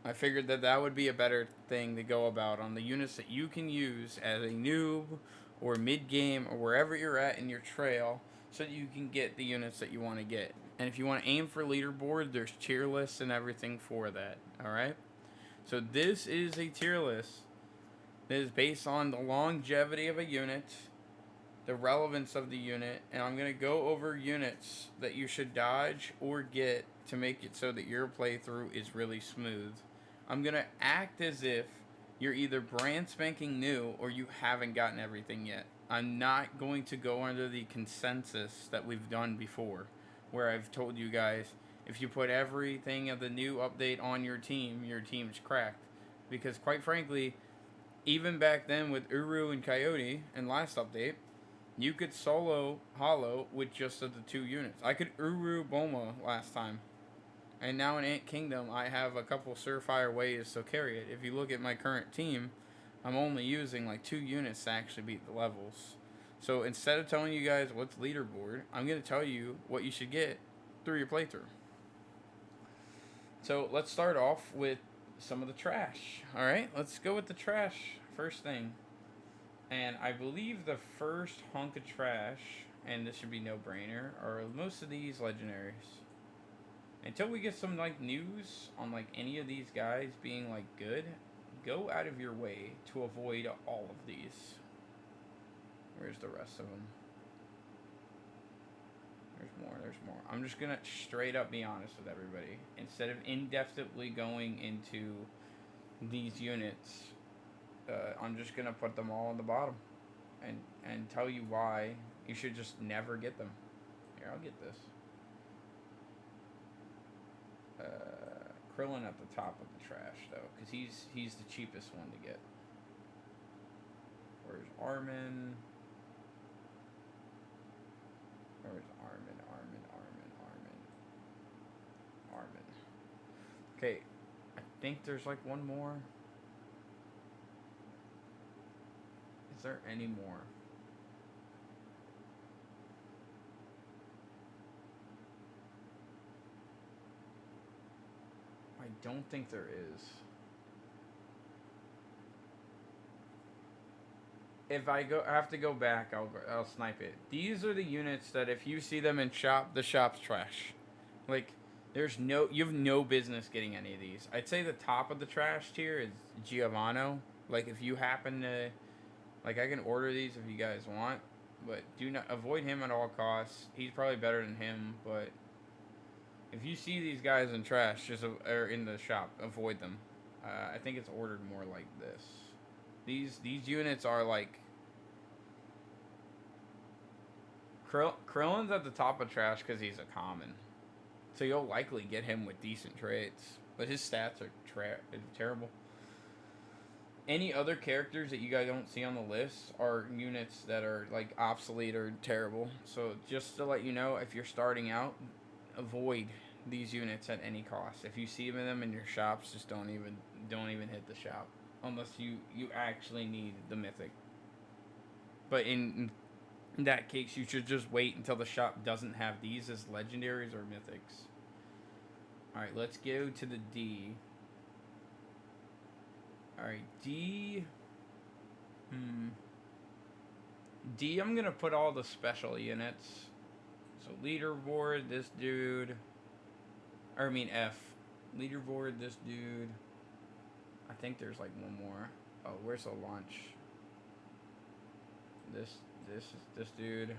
I figured that that would be a better thing to go about on the units that you can use as a noob or mid game or wherever you're at in your trail, so that you can get the units that you want to get. And if you want to aim for leaderboard, there's tier lists and everything for that. All right. So this is a tier list that is based on the longevity of a unit, the relevance of the unit, and I'm going to go over units that you should dodge or get to make it so that your playthrough is really smooth. I'm going to act as if you're either brand spanking new or you haven't gotten everything yet. I'm not going to go under the consensus that we've done before, where I've told you guys if you put everything of the new update on your team's cracked. Because quite frankly, even back then with Uru and Coyote and last update, you could solo Hollow with just the two units. I could Uru Boma last time. And now in Ant Kingdom, I have a couple surefire ways to carry it. If you look at my current team, I'm only using like 2 units to actually beat the levels. So instead of telling you guys what's leaderboard, I'm going to tell you what you should get through your playthrough. So let's start off with some of the trash. Alright, let's go with the trash first thing. And I believe the first hunk of trash, and this should be no brainer, are most of these legendaries. Until we get some like news on like any of these guys being like good, go out of your way to avoid all of these. Where's the rest of them? There's more, there's more. I'm just gonna straight up be honest with everybody. Instead of indefinitely going into these units, I'm just gonna put them all on the bottom, and tell you why you should just never get them. Here, I'll get this. Krillin at the top of the trash though, because he's the cheapest one to get. Where's Armin? Where's Armin? Armin. Okay, I think there's like one more. Is there any more? I don't think there is. If I have to go back, I'll snipe it. These are the units that if you see them in shop, the shop's trash. Like you have no business getting any of these. I'd say the top of the trash tier is Giovanno. Like if you happen to, like I can order these if you guys want, but do not avoid him at all costs. He's probably better than him, but if you see these guys in trash, or in the shop, avoid them. I think it's ordered more like this. These units are like Krillin's at the top of trash because he's a common, so you'll likely get him with decent traits, but his stats are terrible. Any other characters that you guys don't see on the list are units that are like obsolete or terrible. So just to let you know, if you're starting out, avoid these units at any cost. If you see them in your shops, just don't even hit the shop unless you actually need the mythic. But in that case, you should just wait until the shop doesn't have these as legendaries or mythics. Alright, let's go to the D. Alright, D. D, I'm going to put all the special units. So leaderboard, this dude. Or I mean F. Leaderboard, this dude. I think there's like one more. Oh, where's the launch? This dude.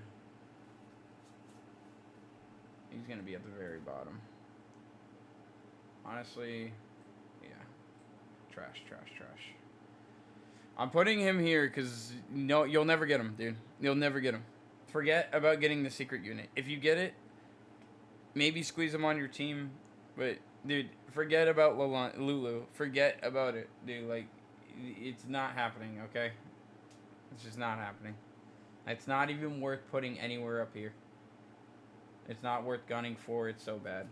He's gonna be at the very bottom. Honestly, yeah. Trash. I'm putting him here because no, you'll never get him, dude. You'll never get him. Forget about getting the secret unit. If you get it, maybe squeeze him on your team. But, dude, forget about Lulu. Forget about it, dude. Like, it's not happening, okay? It's just not happening. It's not even worth putting anywhere up here. It's not worth gunning for. It's so bad.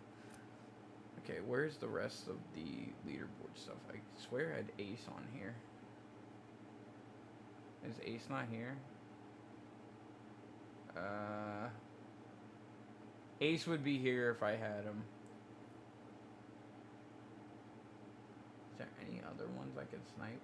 Okay, where's the rest of the leaderboard stuff? I swear I had Ace on here. Is Ace not here? Ace would be here if I had him. any other ones I could snipe?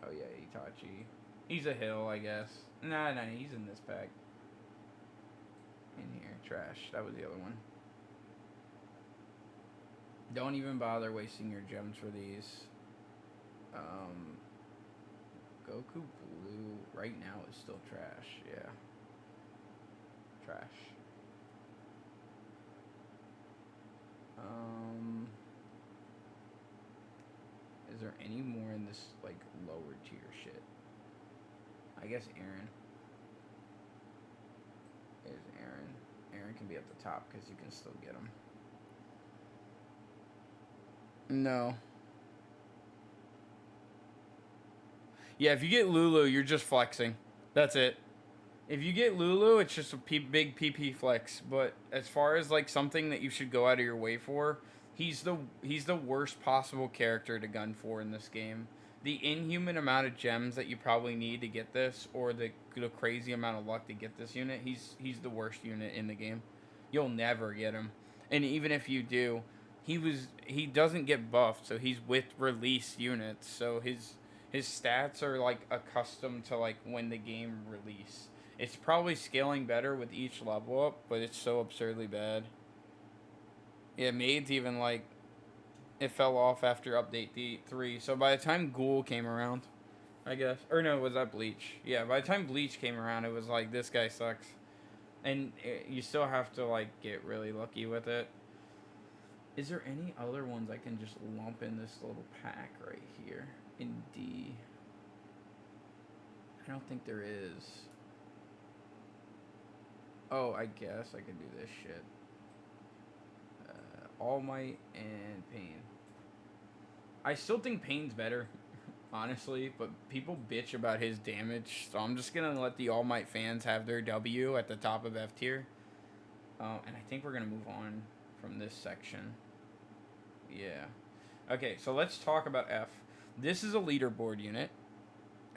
Oh yeah, Itachi. He's a hill, I guess. Nah, he's in this pack. In here, trash. That was the other one. Don't even bother wasting your gems for these. Goku Blue right now is still trash. Yeah. Trash. Is there any more in this, like, lower tier shit? I guess Aaron. There's Aaron. Aaron can be at the top because you can still get him. No. Yeah, if you get Lulu, you're just flexing. That's it. If you get Lulu, it's just a big PP flex. But as far as like something that you should go out of your way for, he's the worst possible character to gun for in this game. The inhuman amount of gems that you probably need to get this, or the crazy amount of luck to get this unit, he's the worst unit in the game. You'll never get him, and even if you do, he doesn't get buffed, so he's with release units, so his stats are like accustomed to like when the game release. It's probably scaling better with each level up, but it's so absurdly bad. Yeah, Maid's even like it fell off after update 3. So by the time Ghoul came around, I guess, or no, was that Bleach? Yeah, by the time Bleach came around, it was like this guy sucks, and you still have to like get really lucky with it. Is there any other ones I can just lump in this little pack right here in D? I don't think there is. Oh, I guess I could do this shit. All Might and Pain. I still think Pain's better, honestly, but people bitch about his damage, so I'm just gonna let the All Might fans have their W at the top of F tier. And I think we're gonna move on from this section. Yeah. Okay, so let's talk about F. This is a leaderboard unit.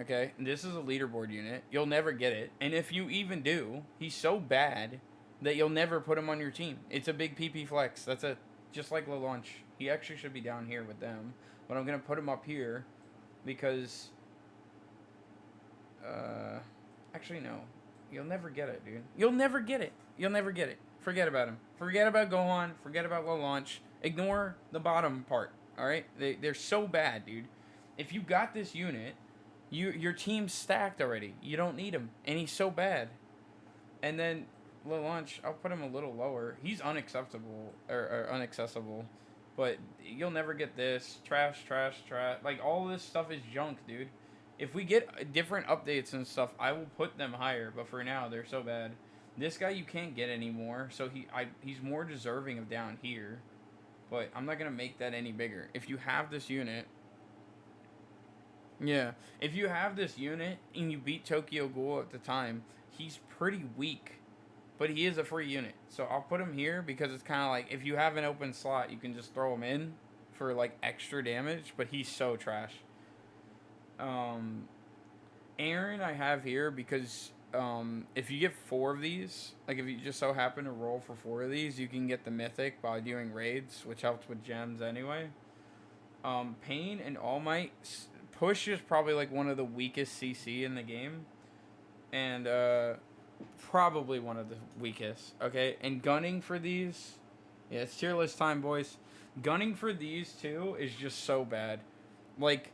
Okay, this is a leaderboard unit. You'll never get it, and if you even do, he's so bad that you'll never put him on your team. It's a big PP flex. That's it. Just like LaLaunch. He actually should be down here with them, but I'm gonna put him up here because actually no. You'll never get it, dude. You'll never get it. You'll never get it. Forget about him. Forget about Gohan. Forget about LaLaunch. Ignore the bottom part. Alright? They're so bad, dude. If you got this unit, your team's stacked already. You don't need him. And he's so bad. And then LaLaunch, I'll put him a little lower. He's unacceptable or unaccessible. But you'll never get this. Trash. Like, all this stuff is junk, dude. If we get different updates and stuff, I will put them higher. But for now, they're so bad. This guy you can't get anymore. So he's more deserving of down here. But I'm not going to make that any bigger. If you have this unit... Yeah. If you have this unit and you beat Tokyo Ghoul at the time, he's pretty weak. But he is a free unit. So I'll put him here because it's kind of like if you have an open slot, you can just throw him in for like extra damage. But he's so trash. Aaron I have here because if you get 4 of these, like if you just so happen to roll for 4 of these, you can get the mythic by doing raids, which helps with gems anyway. Pain and All Might. Push is probably like one of the weakest CC in the game. And probably one of the weakest. Okay, and gunning for these, yeah, it's tier list time, boys. Gunning for these two is just so bad. Like,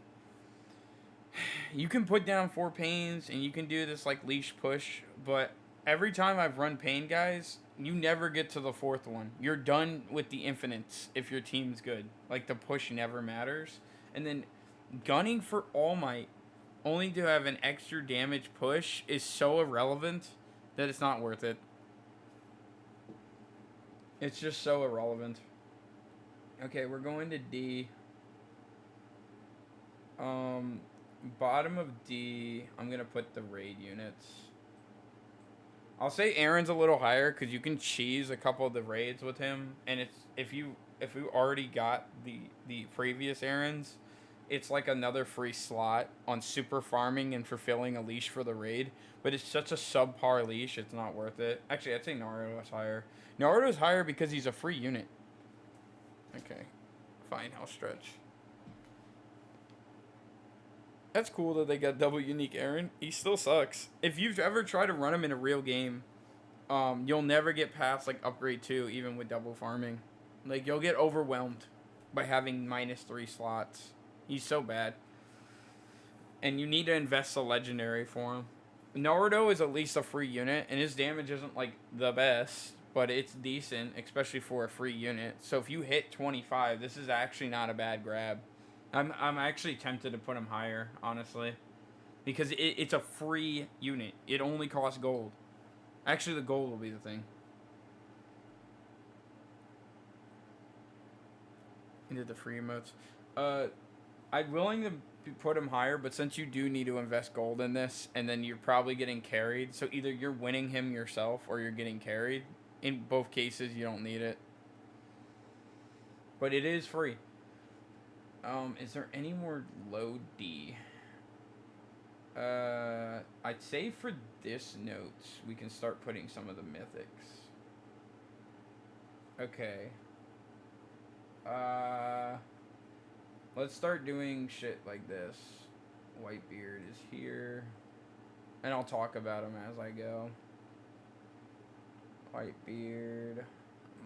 you can put down 4 pains and you can do this like leash push, but every time I've run pain, guys, you never get to the 4th one. You're done with the infinites if your team's good. Like, the push never matters. And then gunning for All Might only to have an extra damage push is so irrelevant that it's not worth it. It's just so irrelevant. Okay, we're going to D. Bottom of D, I'm going to put the raid units. I'll say Aaron's a little higher because you can cheese a couple of the raids with him. And it's if you already got the previous Aaron's, it's like another free slot on super farming and fulfilling a leash for the raid. But it's such a subpar leash, it's not worth it. Actually, I'd say Naruto's higher. Naruto's higher because he's a free unit. Okay, fine, I'll stretch. That's cool that they got double unique Aaron. He still sucks. If you've ever tried to run him in a real game, you'll never get past like upgrade 2 even with double farming. Like you'll get overwhelmed by having -3 slots. He's so bad. And you need to invest a legendary for him. Naruto is at least a free unit, and his damage isn't like the best, but it's decent, especially for a free unit. So if you hit 25, this is actually not a bad grab. I'm actually tempted to put him higher, honestly, because it's a free unit. It only costs gold. Actually, the gold will be the thing. Into the free emotes. I'm willing to put him higher, but since you do need to invest gold in this, and then you're probably getting carried, so either you're winning him yourself or you're getting carried. In both cases, you don't need it. But it is free. Is there any more low D? I'd say for this note, we can start putting some of the mythics. Okay. Let's start doing shit like this. Whitebeard is here. And I'll talk about him as I go. Whitebeard,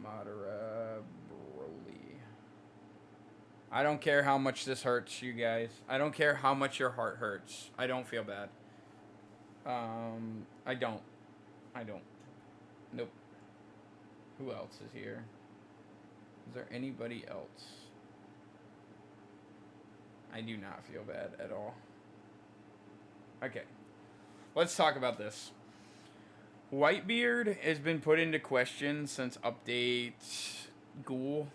Madara, Broly. I don't care how much this hurts you guys. I don't care how much your heart hurts. I don't feel bad. I don't. Nope. Who else is here? Is there anybody else? I do not feel bad at all. Okay. Let's talk about this. Whitebeard has been put into question since update Ghoul.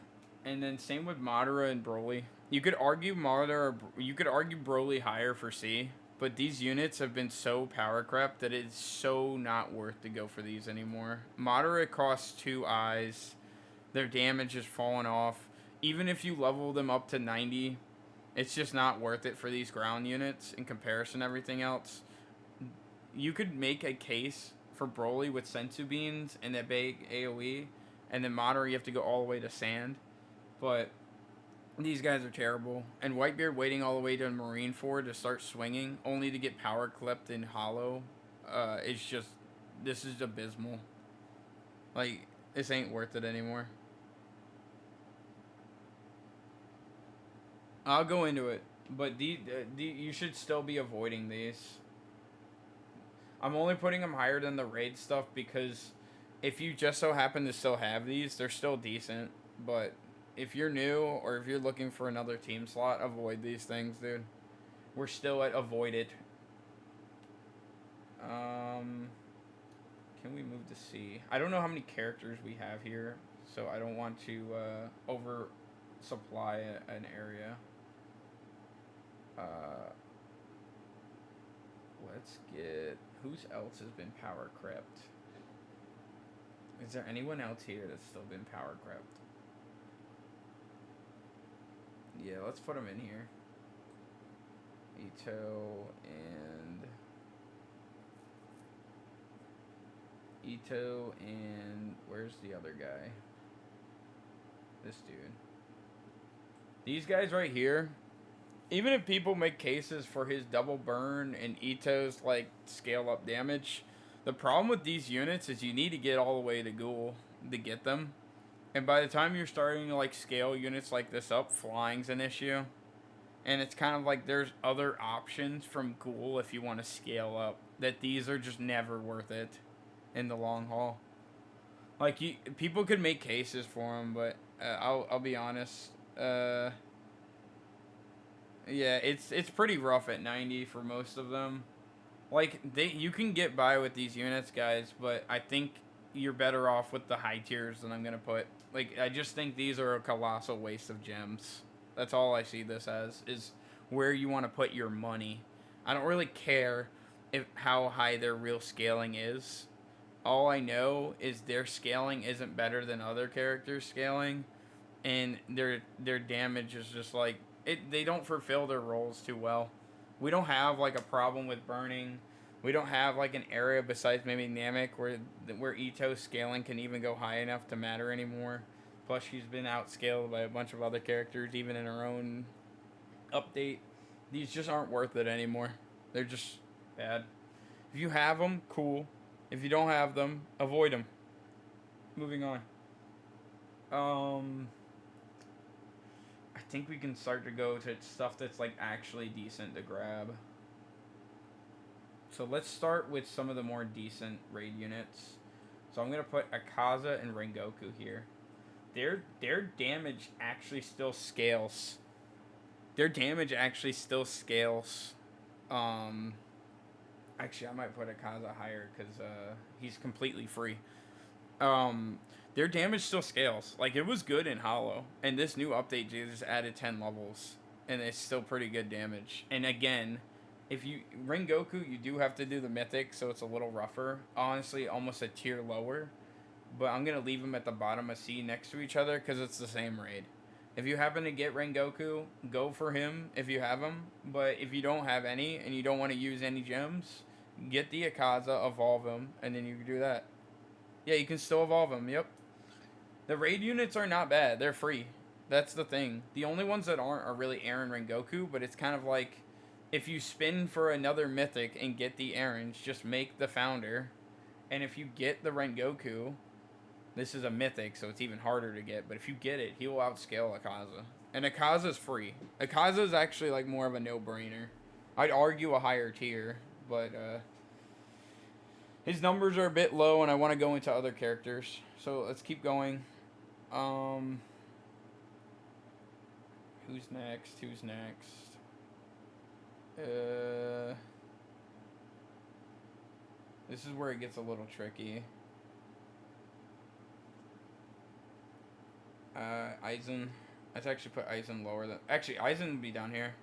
And then same with Madara and Broly. You could argue Broly higher for C, but these units have been so power crept that it's so not worth to go for these anymore. Madara costs 2 eyes. Their damage is falling off. Even if you level them up to 90, it's just not worth it for these ground units in comparison to everything else. You could make a case for Broly with Senzu Beans and that big AoE, and then Madara you have to go all the way to Sand. But these guys are terrible. And Whitebeard waiting all the way to Marineford to start swinging, only to get power clipped in Hollow, it's just, this is abysmal. Like, this ain't worth it anymore. I'll go into it, but you should still be avoiding these. I'm only putting them higher than the raid stuff because if you just so happen to still have these, they're still decent. But if you're new or if you're looking for another team slot, avoid these things, dude. We're still at avoid it. Can we move to C? I don't know how many characters we have here, so I don't want to oversupply an area. Let's get... Who's else has been power crept? Is there anyone else here that's still been power crept? Yeah, let's put them in here. Ito and where's the other guy? This dude. These guys right here, even if people make cases for his double burn and Ito's like scale up damage, the problem with these units is you need to get all the way to Ghoul to get them. And by the time you're starting to like scale units like this up, flying's an issue. And it's kind of like there's other options from Ghoul if you want to scale up, that these are just never worth it in the long haul. Like people could make cases for them, but I'll be honest. Yeah, it's pretty rough at 90 for most of them. Like you can get by with these units, guys, but I think you're better off with the high tiers than I'm gonna put. Like I just think these are a colossal waste of gems. That's all I see this as, is where you want to put your money. I don't really care how high their real scaling is. All I know is their scaling isn't better than other characters' scaling, and their damage is just like they don't fulfill their roles too well. We don't have like a problem with burning. We don't have like an area besides maybe Namek where Ito's scaling can even go high enough to matter anymore. Plus, she's been outscaled by a bunch of other characters, even in her own update. These just aren't worth it anymore. They're just bad. If you have them, cool. If you don't have them, avoid them. Moving on. I think we can start to go to stuff that's like actually decent to grab. So let's start with some of the more decent raid units. So I'm gonna put Akaza and Rengoku here. Their damage actually still scales. Their damage actually still scales. Actually, I might put Akaza higher because he's completely free. Their damage still scales. Like, it was good in Hollow, and this new update just added 10 levels, and it's still pretty good damage. And again, if you Rengoku, you do have to do the mythic, so it's a little rougher. Honestly, almost a tier lower. But I'm gonna leave them at the bottom of C next to each other because it's the same raid. If you happen to get Rengoku, go for him if you have him. But if you don't have any and you don't want to use any gems, get the Akaza, evolve him, and then you can do that. Yeah, you can still evolve him. Yep. The raid units are not bad. They're free. That's the thing. The only ones that aren't are really Aaron Rengoku, but it's kind of like if you spin for another mythic and get the Aarons, just make the founder. And if you get the Rengoku, this is a mythic, so it's even harder to get. But if you get it, he will outscale Akaza. And Akaza's free. Akaza is actually like more of a no-brainer. I'd argue a higher tier, but his numbers are a bit low, and I want to go into other characters. So let's keep going. Who's next? Who's next? This is where it gets a little tricky. Aizen. Let's actually put Aizen lower than... Actually, Aizen would be down here.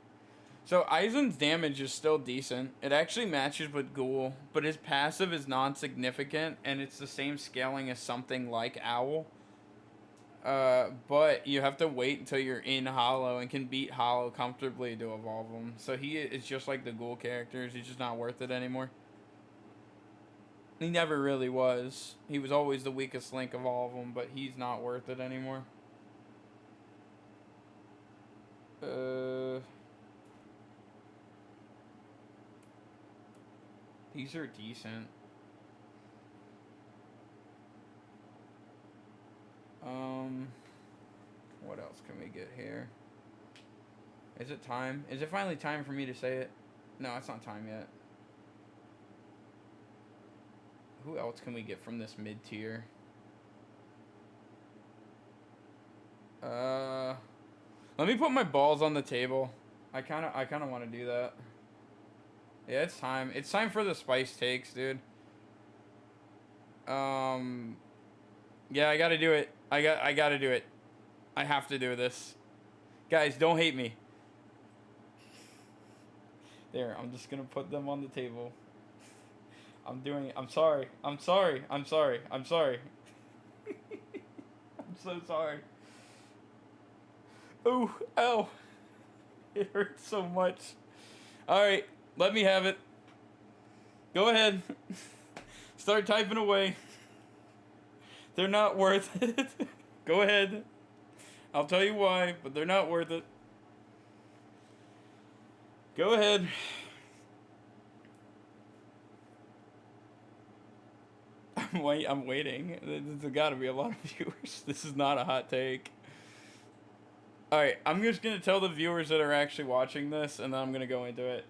So Aizen's damage is still decent. It actually matches with Ghoul, but his passive is non-significant, and it's the same scaling as something like Owl. But you have to wait until you're in Hollow and can beat Hollow comfortably to evolve him. So he is just like the Ghoul characters. He's just not worth it anymore. He never really was. He was always the weakest link of all of them, but he's not worth it anymore. These are decent. What else can we get here? Is it time? Is it finally time for me to say it? No, it's not time yet. Who else can we get from this mid-tier? Let me put my balls on the table. I kind of want to do that. Yeah, it's time. It's time for the spice takes, dude. Yeah, I gotta do it. I gotta do it. I have to do this. Guys, don't hate me. There, I'm just gonna put them on the table. I'm doing it. I'm sorry. I'm sorry. I'm sorry. I'm sorry. I'm so sorry. Ooh, ow. It hurts so much. Alright, let me have it. Go ahead. Start typing away. They're not worth it. Go ahead. I'll tell you why, but they're not worth it. Go ahead. I'm waiting. There's got to be a lot of viewers. This is not a hot take. Alright, I'm just going to tell the viewers that are actually watching this, and then I'm going to go into it.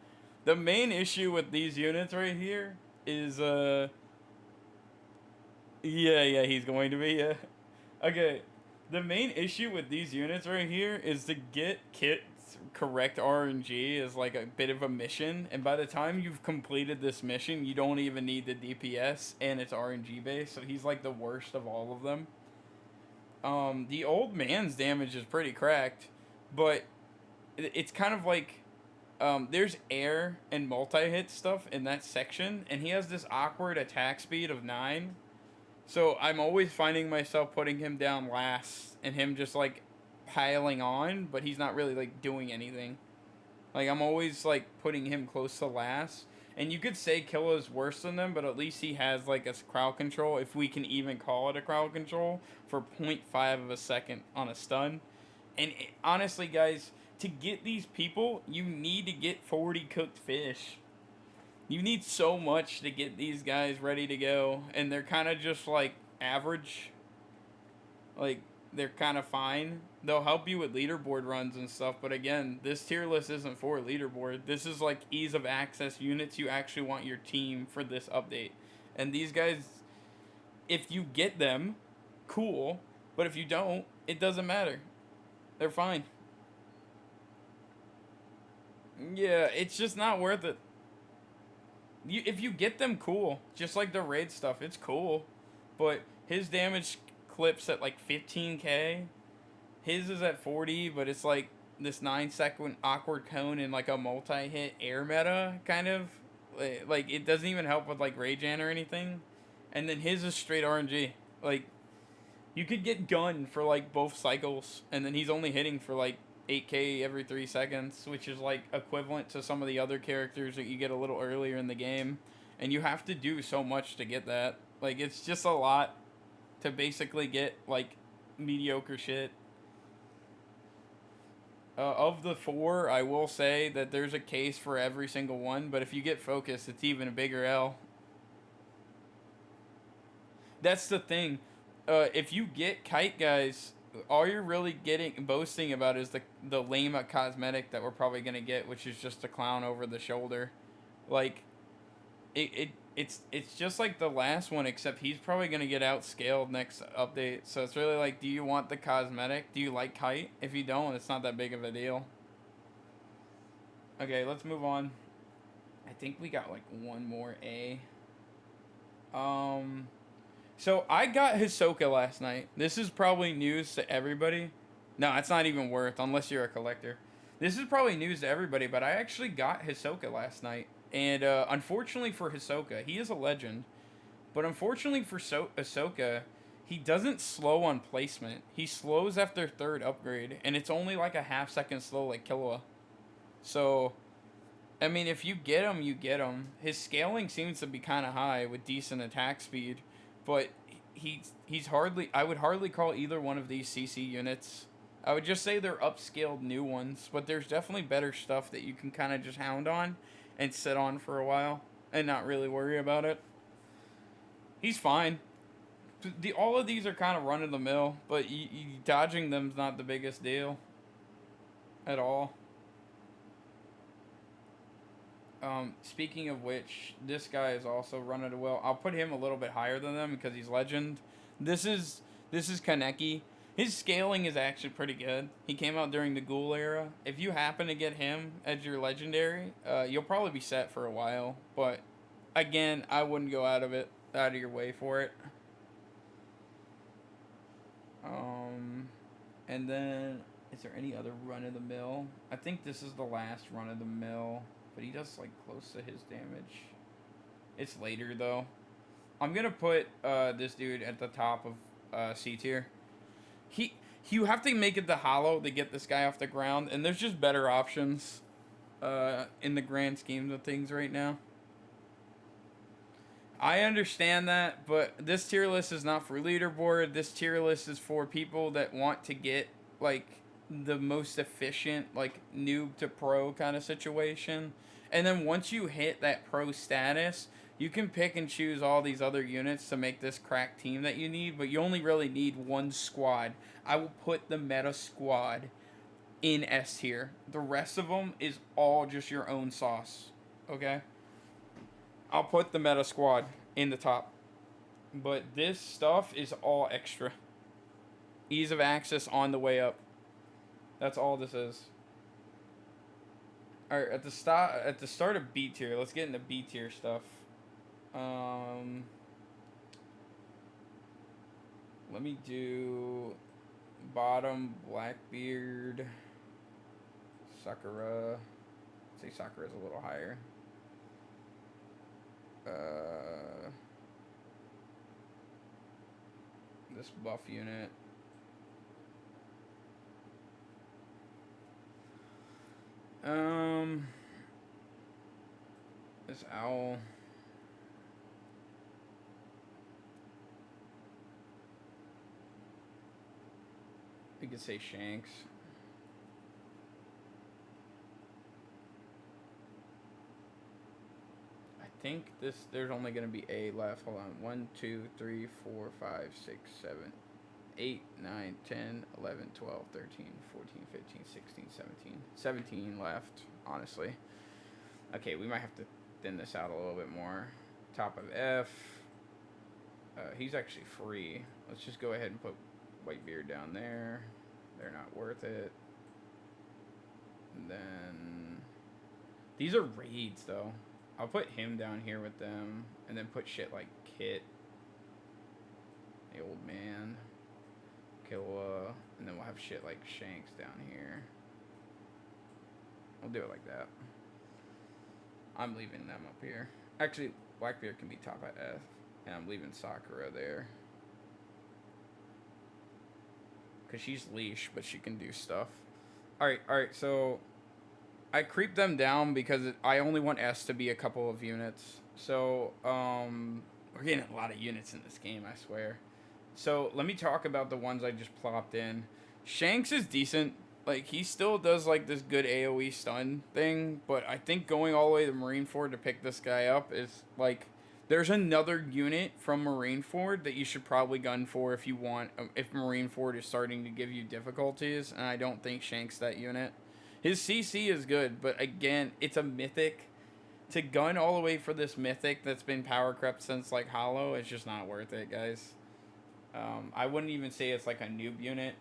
The main issue with these units right here is, yeah, he's going to be, yeah. Okay, the main issue with these units right here is to get Kit's correct RNG is like a bit of a mission, and by the time you've completed this mission, you don't even need the DPS, and it's RNG based, so he's like the worst of all of them. The old man's damage is pretty cracked, but it's kind of like, there's air and multi-hit stuff in that section, and he has this awkward attack speed of 9, so I'm always finding myself putting him down last, and him just, like, piling on, but he's not really like doing anything. Like I'm always like putting him close to last. And you could say Killa's worse than them, but at least he has like a crowd control, if we can even call it a crowd control, for 0.5 of a second on a stun. And honestly, guys, to get these people, you need to get 40 cooked fish. You need so much to get these guys ready to go, and they're kind of just like average. Like they're kind of fine. They'll help you with leaderboard runs and stuff, but again, this tier list isn't for leaderboard. This is like ease of access units you actually want your team for this update. And these guys, if you get them, cool, but if you don't, it doesn't matter. They're fine. Yeah, it's just not worth it. If you get them, cool. Just like the raid stuff, it's cool. But his damage clips at like 15k. His is at 40, but it's like this 9-second awkward cone and like a multi-hit air meta kind of. Like it doesn't even help with like Rayjan or anything. And then his is straight RNG. Like you could get gun for like both cycles, and then he's only hitting for like 8k every 3 seconds, which is like equivalent to some of the other characters that you get a little earlier in the game. And you have to do so much to get that. Like it's just a lot to basically get like mediocre shit. Of the 4, I will say that there's a case for every single one, but if you get focused, it's even a bigger L. That's the thing. If you get kite, guys, all you're really boasting about is the lame cosmetic that we're probably gonna get, which is just a clown over the shoulder. Like, it's just like the last one, except he's probably gonna get outscaled next update. So it's really like, do you want the cosmetic? Do you like kite? If you don't, it's not that big of a deal. Okay, let's move on. I think we got like one more A. So I got Hisoka last night. This is probably news to everybody. No, it's not even worth, unless you're a collector. This is probably news to everybody, but I actually got Hisoka last night. And unfortunately for Hisoka, he is a legend. But unfortunately for Hisoka, he doesn't slow on placement. He slows after 3rd upgrade, and it's only like a half-second slow like Killua. So, I mean, if you get him, you get him. His scaling seems to be kind of high with decent attack speed. But he's hardly... I would hardly call either one of these CC units. I would just say they're upscaled new ones. But there's definitely better stuff that you can kind of just hound on and sit on for a while and not really worry about it. He's fine. All of these are kind of run-of-the-mill, but dodging them's not the biggest deal at all. Speaking of which, this guy is also run-of-the-mill. I'll put him a little bit higher than them because he's legend. This is Kaneki. His scaling is actually pretty good. He came out during the Ghoul era. If you happen to get him as your legendary, you'll probably be set for a while. But again, I wouldn't go out of your way for it. And then, is there any other run-of-the-mill? I think this is the last run-of-the-mill, but he does like close to his damage. It's later though. I'm gonna put this dude at the top of C tier. You have to make it the hollow to get this guy off the ground, and there's just better options in the grand scheme of things right now. I understand that, but this tier list is not for leaderboard. This tier list is for people that want to get like the most efficient, like noob to pro kind of situation. And then once you hit that pro status, you can pick and choose all these other units to make this crack team that you need, but you only really need one squad. I will put the meta squad in S tier. The rest of them is all just your own sauce, okay? I'll put the meta squad in the top. But this stuff is all extra. Ease of access on the way up. That's all this is. Alright, at the start of B tier, let's get into B tier stuff. Let me do bottom Blackbeard, Sakura. I'd say Sakura's a little higher. This buff unit. Um, this owl. You could say Shanks. I think there's only gonna be a left. Hold on. 1, 2, 3, 4, 5, 6, 7, 8, 9, 10, 11, 12, 13, 14, 15, 16, 17. 17 left, honestly. Okay, we might have to thin this out a little bit more. Top of F. He's actually free. Let's just go ahead and put Whitebeard down there. They're not worth it. And then these are raids though. I'll put him down here with them, and then put shit like Kit, the old man, Killa, and then we'll have shit like Shanks down here. We'll do it like that. I'm leaving them up here. Actually, Blackbeard can be top at F, and I'm leaving Sakura there. Because she's leash, but she can do stuff. Alright, so I creep them down because I only want S to be a couple of units. So, we're getting a lot of units in this game, I swear. So, let me talk about the ones I just plopped in. Shanks is decent. Like, he still does, like, this good AoE stun thing. But I think going all the way to Marineford to pick this guy up is, like... There's another unit from Marineford that you should probably gun for if you want... If Marineford is starting to give you difficulties. And I don't think Shanks that unit. His CC is good, but again, it's a mythic. To gun all the way for this mythic that's been power crept since, like, Hollow, it's just not worth it, guys. I wouldn't even say it's, like, a noob unit.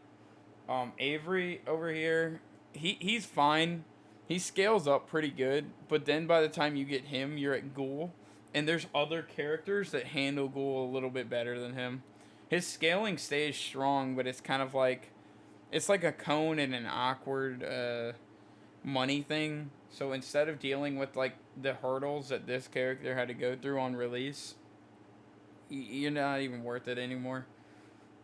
Avery over here, he's fine. He scales up pretty good, but then by the time you get him, you're at Ghoul. And there's other characters that handle Ghoul a little bit better than him. His scaling stays strong, but it's kind of like... It's like a cone and an awkward money thing. So instead of dealing with like the hurdles that this character had to go through on release, you're not even worth it anymore.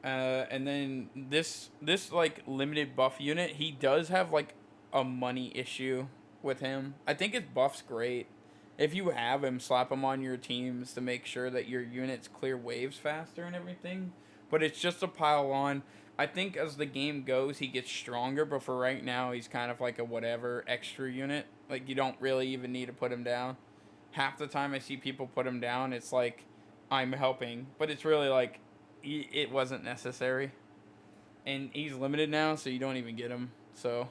And then this like limited buff unit, he does have like a money issue with him. I think his buff's great. If you have him, slap him on your teams to make sure that your units clear waves faster and everything. But it's just a pile on. I think as the game goes, he gets stronger, but for right now, he's kind of like a whatever extra unit. Like, you don't really even need to put him down. Half the time I see people put him down, it's like, I'm helping. But it's really like, it wasn't necessary. And he's limited now, so you don't even get him. So,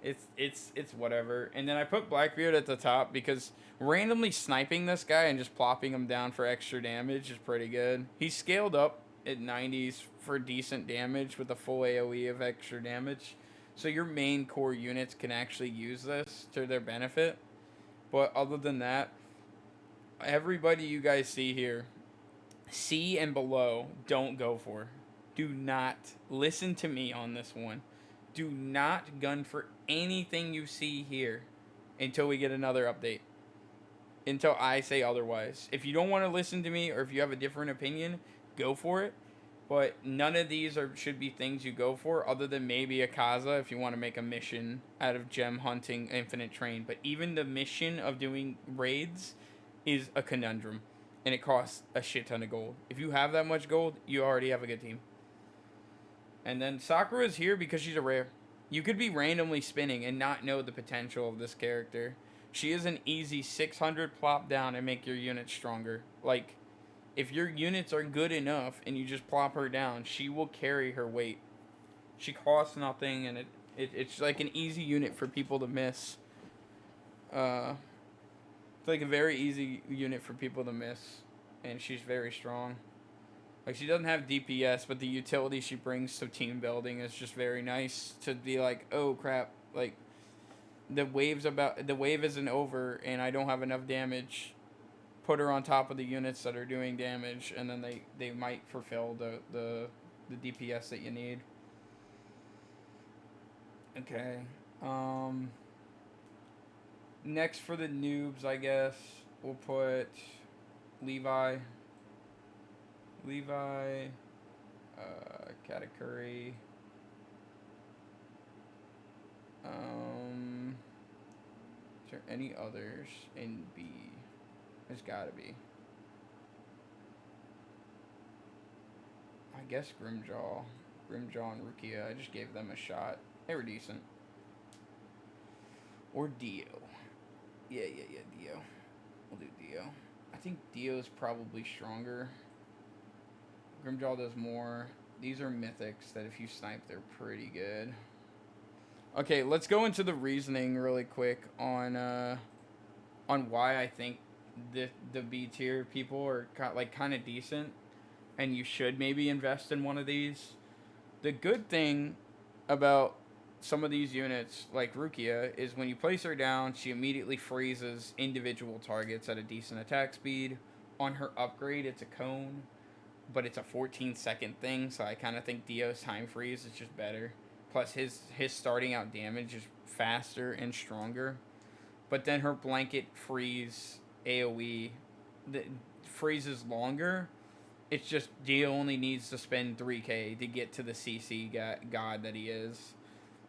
it's whatever. And then I put Blackbeard at the top because randomly sniping this guy and just plopping him down for extra damage is pretty good. He's scaled up at 90s for decent damage with a full AoE of extra damage. So your main core units can actually use this to their benefit. But other than that, everybody you guys see here, C and below, don't go for. Do not listen to me on this one. Do not gun for anything you see here until we get another update. Until I say otherwise. If you don't want to listen to me or if you have a different opinion, go for it. But none of these should be things you go for other than maybe a Kaza if you want to make a mission out of gem hunting Infinite Train. But even the mission of doing raids is a conundrum. And it costs a shit ton of gold. If you have that much gold, you already have a good team. And then Sakura is here because she's a rare. You could be randomly spinning and not know the potential of this character. She is an easy 600 plop down and make your unit stronger. Like... If your units are good enough and you just plop her down, she will carry her weight. She costs nothing, and it's like an easy unit for people to miss. It's like a very easy unit for people to miss, and she's very strong. Like, she doesn't have DPS, but the utility she brings to team building is just very nice to be like, oh crap, like the wave isn't over, and I don't have enough damage. Put her on top of the units that are doing damage, and then they might fulfill the DPS that you need. Okay. Next for the noobs, I guess, we'll put Levi, Katakuri, there any others in B? There's gotta be. I guess Grimjaw. Grimjaw and Rukia. I just gave them a shot. They were decent. Or Dio. Yeah, Dio. We'll do Dio. I think Dio's probably stronger. Grimjaw does more. These are mythics that if you snipe, they're pretty good. Okay, let's go into the reasoning really quick on why I think the B tier people are kind of decent, and you should maybe invest in one of these. The good thing about some of these units, like Rukia, is when you place her down, she immediately freezes individual targets at a decent attack speed. On her upgrade, it's a cone, but it's a 14-second thing, so I kind of think Dio's time freeze is just better. Plus, his starting out damage is faster and stronger. But then her blanket freeze AoE that freezes longer. It's just Dio only needs to spend 3k to get to the CC god that he is.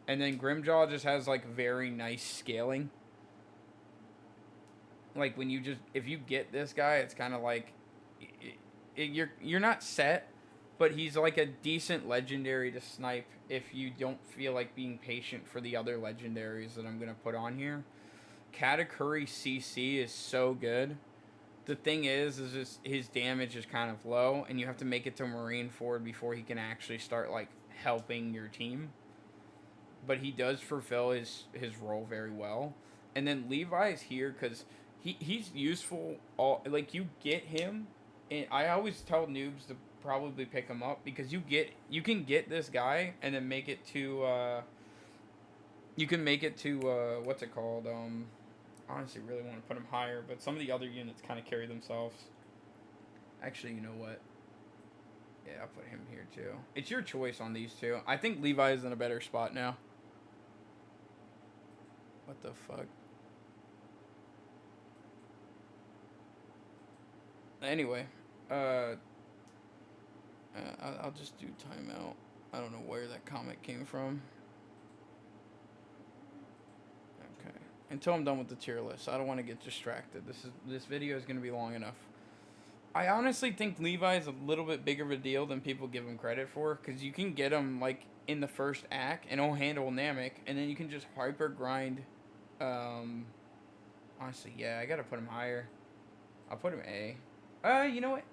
And then Grimjaw just has like very nice scaling. Like when you if you get this guy, it's kind of like you're not set, but he's like a decent legendary to snipe if you don't feel like being patient for the other legendaries that I'm going to put on here. Katakuri CC is so good. The thing is just his damage is kind of low, and you have to make it to Marine Ford before he can actually start like helping your team. But he does fulfill his role very well. And then Levi is here because he's useful. Like you get him, and I always tell noobs to probably pick him up because you can get this guy and then make it to what's it called? Honestly, really want to put him higher, but some of the other units kind of carry themselves. Actually, you know what? Yeah, I'll put him here too. It's your choice on these two. I think Levi is in a better spot now. What the fuck? Anyway, I'll just do timeout. I don't know where that comment came from. Okay. Until I'm done with the tier list. I don't want to get distracted. This video is going to be long enough. I honestly think Levi is a little bit bigger of a deal than people give him credit for, because you can get him like in the first act and he'll handle Namek, and then you can just hyper grind. Honestly, yeah, I gotta put him higher. I'll put him A. You know what?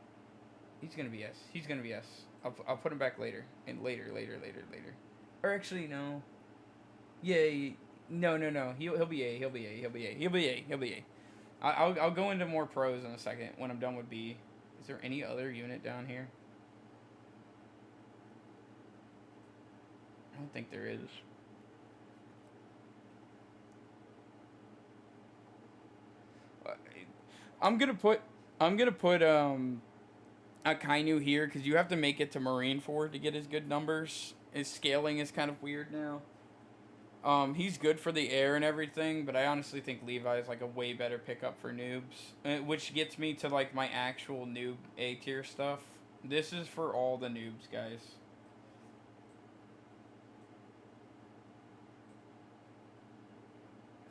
He's gonna be S. He's gonna be S. I'll put him back later. And later. Or actually, no. Yeah, no. He'll be A. He'll be A. I'll go into more pros in a second when I'm done with B. Is there any other unit down here? I don't think there is. I'm gonna put Akainu here because you have to make it to Marine Ford to get his good numbers. His scaling is kind of weird now. He's good for the air and everything, but I honestly think Levi is like a way better pickup for noobs, which gets me to like my actual noob A tier stuff. This is for all the noobs, guys.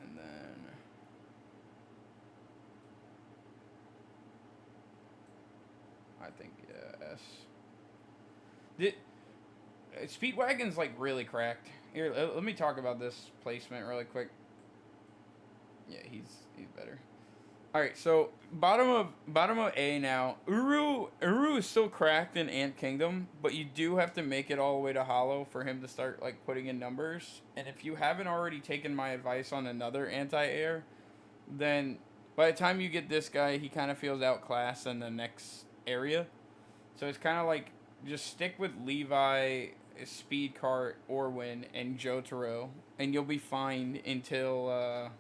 And then I think S. Speedwagon's like really cracked. Here, let me talk about this placement really quick. Yeah, he's better. All right, so bottom of A now. Uru is still cracked in Ant Kingdom, but you do have to make it all the way to Hollow for him to start like putting in numbers. And if you haven't already taken my advice on another anti-air, then by the time you get this guy, he kind of feels outclassed in the next area. So it's kind of like just stick with Levi, Speed Cart, Orwin, and Jotaro, and you'll be fine until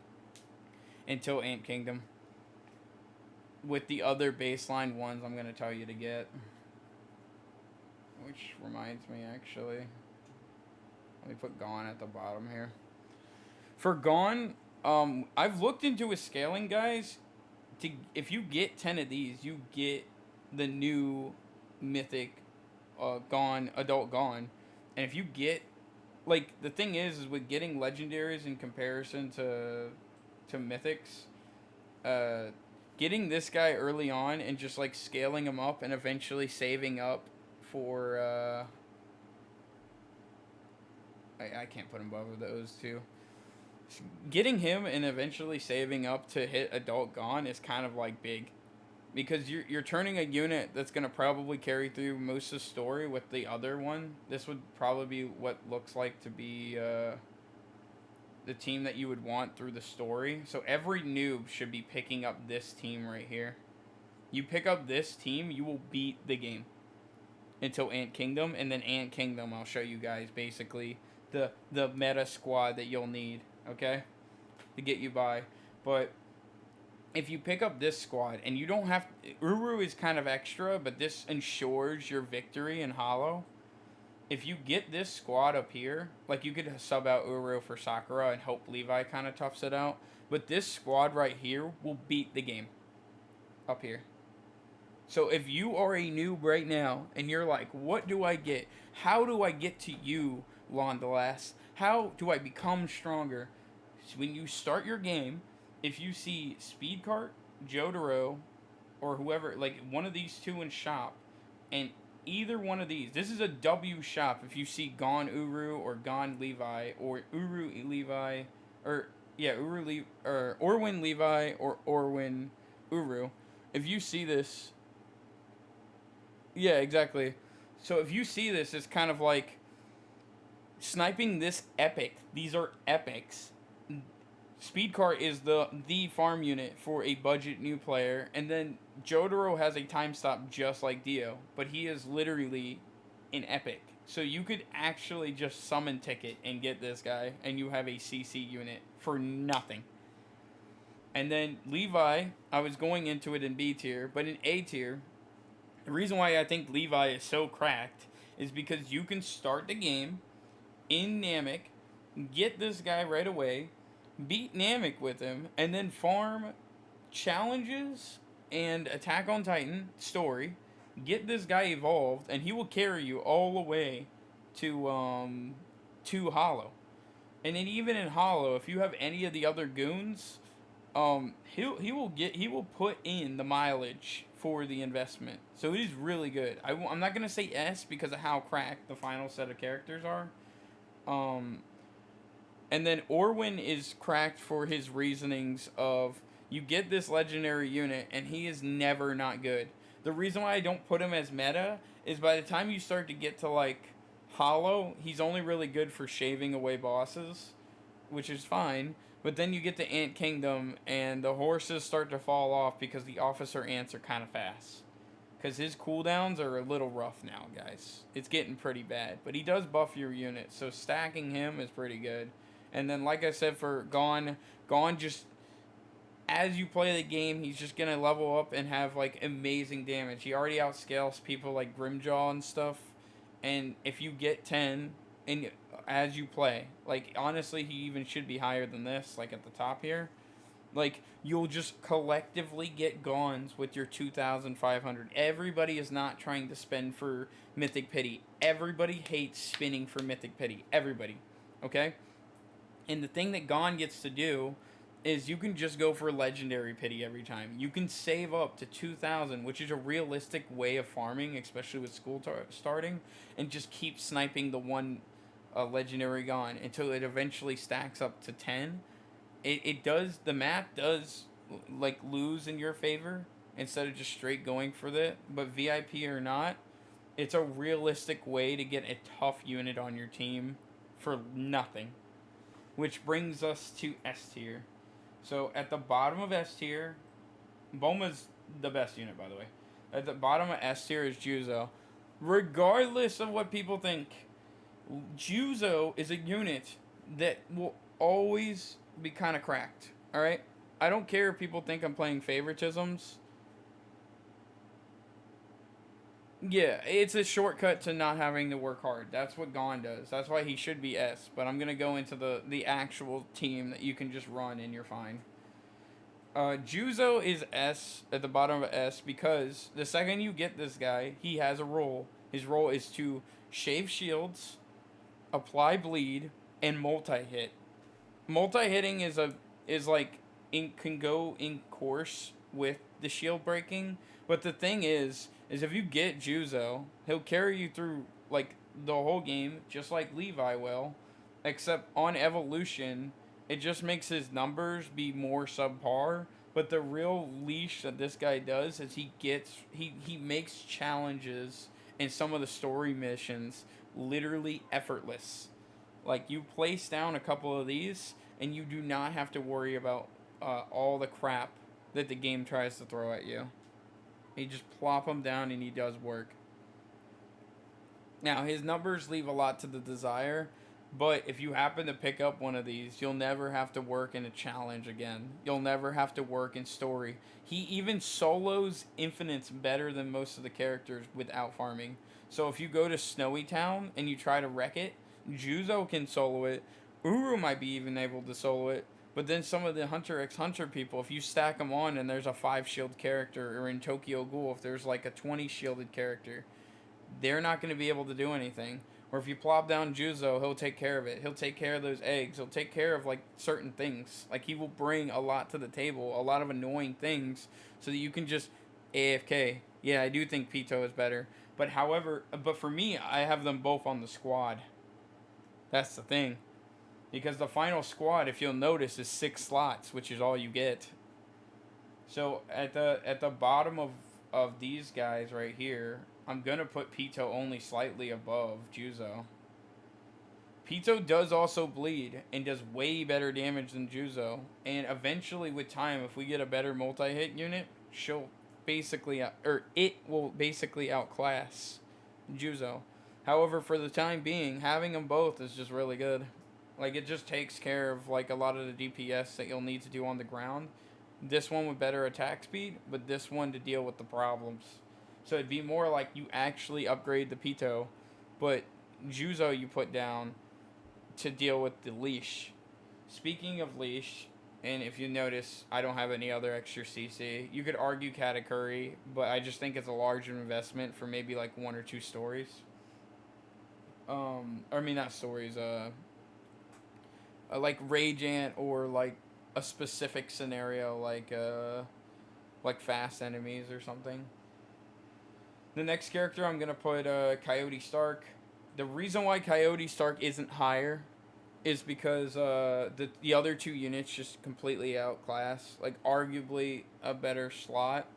Ant Kingdom. With the other baseline ones I'm going to tell you to get. Which reminds me, actually. Let me put Gon at the bottom here. For Gon, I've looked into his scaling, guys. If you get 10 of these, you get the new mythic Gon, adult Gon. And if you get, like, the thing is with getting legendaries in comparison to to mythics, uh, getting this guy early on and just like scaling him up and eventually saving up for I can't put him above those two. Getting him and eventually saving up to hit adult gone is kind of like big, because you're turning a unit that's gonna probably carry through most of the story with the other one. This would probably be what looks like to be the team that you would want through the story. So every noob should be picking up this team right here. You pick up this team, you will beat the game until Ant Kingdom, and then Ant Kingdom I'll show you guys basically the meta squad that you'll need, okay, to get you by. But if you pick up this squad, and you don't have Uru is kind of extra, but this ensures your victory in Hollow. If you get this squad up here, like, you could sub out Uru for Sakura and hope Levi kind of toughs it out, but this squad right here will beat the game up here. So if you are a noob right now and you're like, what do I get? How do I get to you, Londalas? How do I become stronger? So when you start your game, if you see Speedcart, Jotaro, or whoever, like one of these two in shop, and either one of these, this is a W shop if you see Gone Uru or Gone Levi, or Uru Levi, or yeah, Uru Levi, or Orwin Levi, or Orwin Uru. If you see this, yeah, exactly. So if you see this, it's kind of like sniping this epic. These are epics. Speedcart is the farm unit for a budget new player, and then Jotaro has a time stop just like Dio, but he is literally an epic. So you could actually just summon ticket and get this guy, and you have a CC unit for nothing. And then Levi, I was going into it in B tier, but in A tier, the reason why I think Levi is so cracked is because you can start the game in Namek, get this guy right away, beat Namek with him, and then farm challenges and Attack on Titan story, get this guy evolved, and he will carry you all the way to Hollow. And then even in Hollow, if you have any of the other goons, he will put in the mileage for the investment. So it is really good. I'm not gonna say S because of how cracked the final set of characters are. And then Orwin is cracked for his reasonings of, you get this legendary unit and he is never not good. The reason why I don't put him as meta is by the time you start to get to like Hollow, he's only really good for shaving away bosses, which is fine. But then you get to Ant Kingdom and the horses start to fall off because the officer ants are kind of fast. Because his cooldowns are a little rough now, guys. It's getting pretty bad. But he does buff your unit, so stacking him is pretty good. And then, like I said, for Gone just, as you play the game, he's just going to level up and have, like, amazing damage. He already outscales people like Grimjaw and stuff. And if you get 10 and as you play, like, honestly, he even should be higher than this, like, at the top here. Like, you'll just collectively get Gons with your 2,500. Everybody is not trying to spend for Mythic Pity. Everybody hates spinning for Mythic Pity. Everybody. Okay? And the thing that Gone gets to do is you can just go for Legendary Pity every time. You can save up to 2,000, which is a realistic way of farming, especially with school starting, and just keep sniping the one Legendary Gone until it eventually stacks up to 10. It does, the map does, like, lose in your favor instead of just straight going for that. But VIP or not, it's a realistic way to get a tough unit on your team for nothing. Which brings us to S tier. So at the bottom of S tier, Boma's the best unit, by the way. At the bottom of S tier is Juzo. Regardless of what people think, Juzo is a unit that will always be kind of cracked. Alright? I don't care if people think I'm playing favoritisms. Yeah, it's a shortcut to not having to work hard. That's what Gon does. That's why he should be S. But I'm going to go into the actual team that you can just run and you're fine. Juzo is S at the bottom of S because the second you get this guy, he has a role. His role is to shave shields, apply bleed, and multi-hit. Multi-hitting is like can go in course with the shield breaking. But the thing is if you get Juzo, he'll carry you through like the whole game, just like Levi will, except on evolution, it just makes his numbers be more subpar. But the real leash that this guy does is he makes challenges and some of the story missions literally effortless. Like you place down a couple of these, and you do not have to worry about all the crap that the game tries to throw at you. You just plop them down, and he does work. Now his numbers leave a lot to the desire, but if you happen to pick up one of these, you'll never have to work in a challenge again. You'll never have to work in story. He even solos infinites better than most of the characters without farming. So if you go to Snowy Town and you try to wreck it, Juzo can solo it. Uru might be even able to solo it. But then some of the Hunter x Hunter people, if you stack them on and there's a 5 shield character, or in Tokyo Ghoul, if there's like a 20 shielded character, they're not going to be able to do anything. Or if you plop down Juzo, he'll take care of it. He'll take care of those eggs. He'll take care of like certain things. Like he will bring a lot to the table, a lot of annoying things, so that you can just AFK. Yeah, I do think Pito is better. But for me, I have them both on the squad. That's the thing. Because the final squad, if you'll notice, is 6 slots, which is all you get. So at the bottom of these guys right here, I'm going to put Pito only slightly above Juzo. Pito does also bleed and does way better damage than Juzo. And eventually with time, if we get a better multi-hit unit, it will basically outclass Juzo. However, for the time being, having them both is just really good. Like, it just takes care of, like, a lot of the DPS that you'll need to do on the ground. This one with better attack speed, but this one to deal with the problems. So it'd be more like you actually upgrade the Pito, but Juzo you put down to deal with the leash. Speaking of leash, and if you notice, I don't have any other extra CC. You could argue Katakuri, but I just think it's a large investment for maybe, like, 1 or 2 stories. Not stories, like Rage Ant, or like a specific scenario like fast enemies or something. The next character I'm gonna put Coyote Stark. The reason why Coyote Stark isn't higher is because the other 2 units just completely outclass, like arguably a better slot.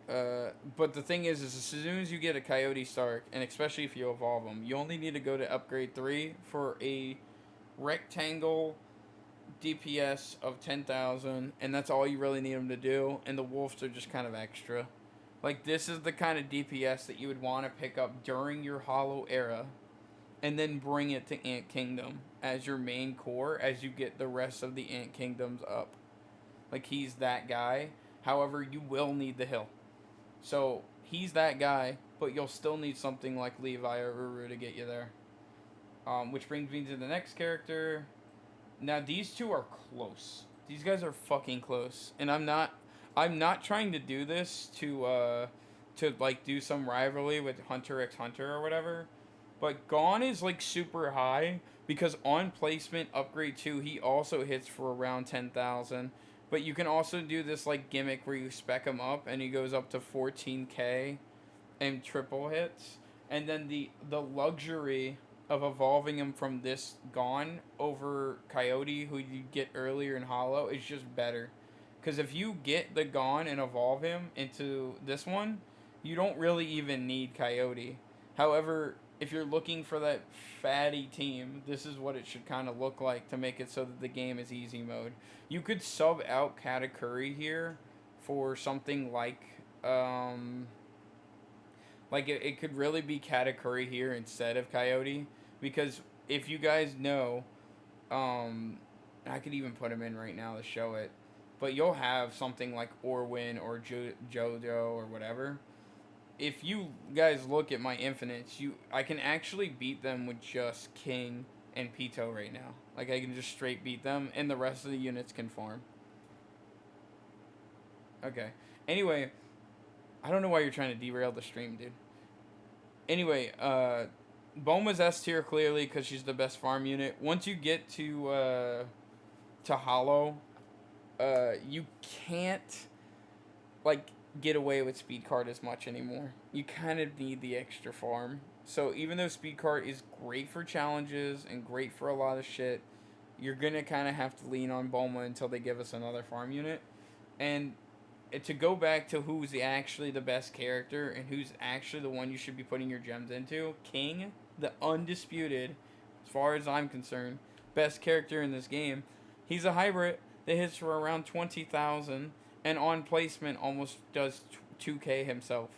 But the thing is as soon as you get a Coyote Stark, and especially if you evolve them, you only need to go to upgrade 3 for a rectangle DPS of 10,000, and that's all you really need them to do, and the wolves are just kind of extra. Like, this is the kind of DPS that you would want to pick up during your Hollow era, and then bring it to Ant Kingdom as your main core as you get the rest of the Ant Kingdoms up. Like, he's that guy. However, you will need the hill. So, he's that guy, but you'll still need something like Levi or Uru to get you there. Which brings me to the next character. Now, these 2 are close. These guys are fucking close. And I'm not trying to do this to like do some rivalry with Hunter x Hunter or whatever. But Gon is like super high because on placement upgrade 2 he also hits for around 10,000. But you can also do this like gimmick where you spec him up and he goes up to 14k and triple hits. And then the luxury of evolving him from this Gon over Coyote, who you get earlier in Hollow, is just better. Because if you get the Gon and evolve him into this one, you don't really even need Coyote. However, if you're looking for that fatty team, this is what it should kind of look like to make it so that the game is easy mode. You could sub out Katakuri here for something like it could really be Katakuri here instead of Coyote. Because if you guys know, I could even put him in right now to show it. But you'll have something like Orwin or Jojo or whatever. If you guys look at my infinites, I can actually beat them with just King and Pito right now. Like, I can just straight beat them, and the rest of the units can farm. Okay. Anyway, I don't know why you're trying to derail the stream, dude. Anyway, Boma's S tier clearly because she's the best farm unit. Once you get to Hollow, you can't like get away with speed card as much anymore. You kind of need the extra farm. So even though speed card is great for challenges and great for a lot of shit, you're gonna kind of have to lean on Bulma until they give us another farm unit. And to go back to who's actually the best character and who's actually the one you should be putting your gems into, King, the undisputed, as far as I'm concerned, best character in this game. He's a hybrid that hits for around 20,000 and on placement almost does 2k himself.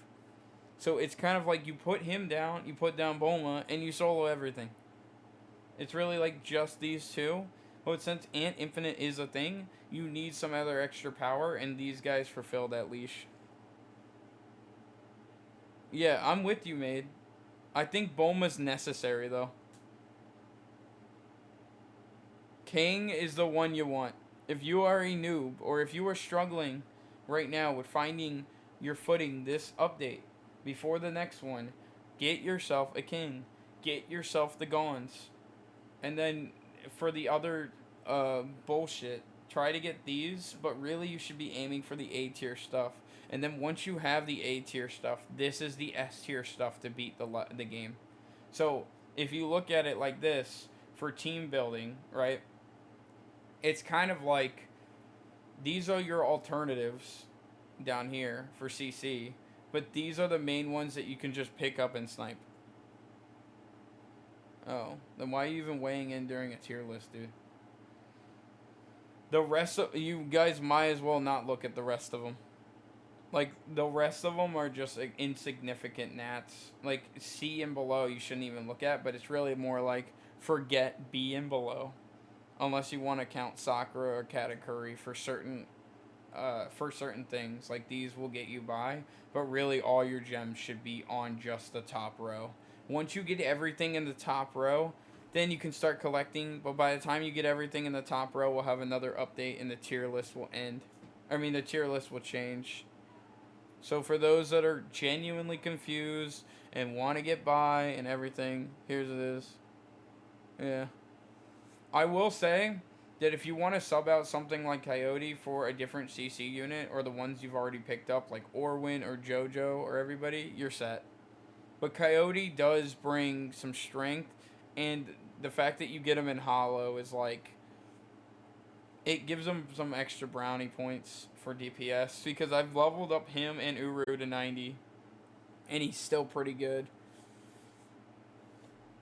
So it's kind of like you put him down, you put down Bulma, and you solo everything. It's really like just these two. But since Ant Infinite is a thing, you need some other extra power, and these guys fulfill that leash. Yeah, I'm with you, Maid. I think Bulma's necessary, though. King is the one you want. If you are a noob, or if you are struggling right now with finding your footing this update before the next one, get yourself a King. Get yourself the Gons. And then for the other bullshit, try to get these, but really you should be aiming for the A tier stuff. And then once you have the A tier stuff, this is the S tier stuff to beat the game. So if you look at it like this, for team building, right? It's kind of like these are your alternatives down here for CC, but these are the main ones that you can just pick up and snipe. Oh, then why are you even weighing in during a tier list, dude? The rest of you guys might as well not look at the rest of them. Like, the rest of them are just like, insignificant gnats. Like, C and below you shouldn't even look at, but it's really more like forget B and below. Unless you want to count Sakura or Katakuri for certain things. Like, these will get you by, but really all your gems should be on just the top row. Once you get everything in the top row, then you can start collecting, but by the time you get everything in the top row, we'll have another update and the tier list will end. I mean, the tier list will change. So for those that are genuinely confused and want to get by and everything, here's it is. Yeah. I will say that if you want to sub out something like Coyote for a different CC unit, or the ones you've already picked up, like Orwin or Jojo or everybody, you're set. But Coyote does bring some strength, and the fact that you get him in Hollow is like, it gives him some extra brownie points for DPS, because I've leveled up him and Uru to 90, and he's still pretty good.